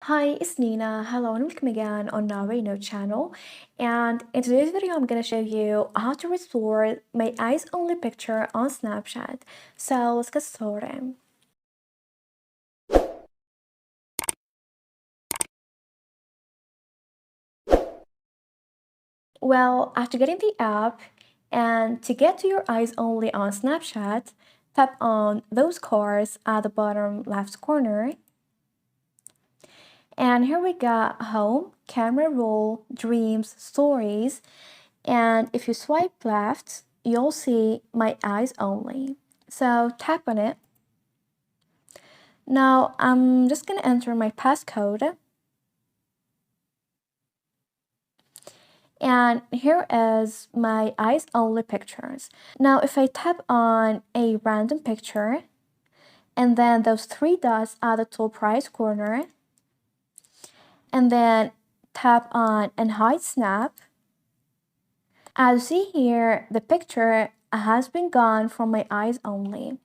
Hi, it's Nina. Hello and welcome again on nowiknow channel. And in today's video, I'm gonna show you how to restore my eyes only picture on Snapchat. So let's get started. Well, after getting the app and to get to your eyes only on Snapchat, tap on those cars at the bottom left corner. And here we got home, camera roll, dreams, stories. And if you swipe left, you'll see my eyes only. So tap on it. Now I'm just gonna enter my passcode. And here is my eyes only pictures. Now if I tap on a random picture and then those three dots at the top right corner and then tap on and hide snap, as you see here, the picture has been gone from my eyes only.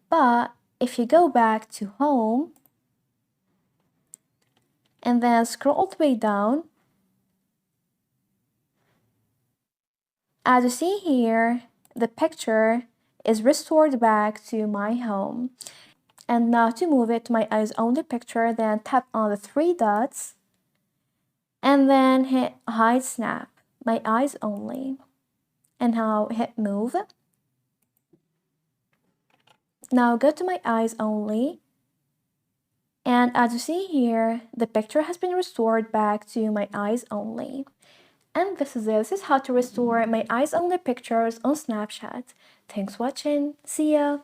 But if you go back to home and then scroll all the way down, as you see here, the picture is restored back to my home. And now to move it to my eyes only picture, then tap on the three dots and then hit hide snap, my eyes only. And now hit move. Now go to my eyes only. And as you see here, the picture has been restored back to my eyes only. And this is it. This is how to restore my eyes only pictures on Snapchat. Thanks for watching. See ya!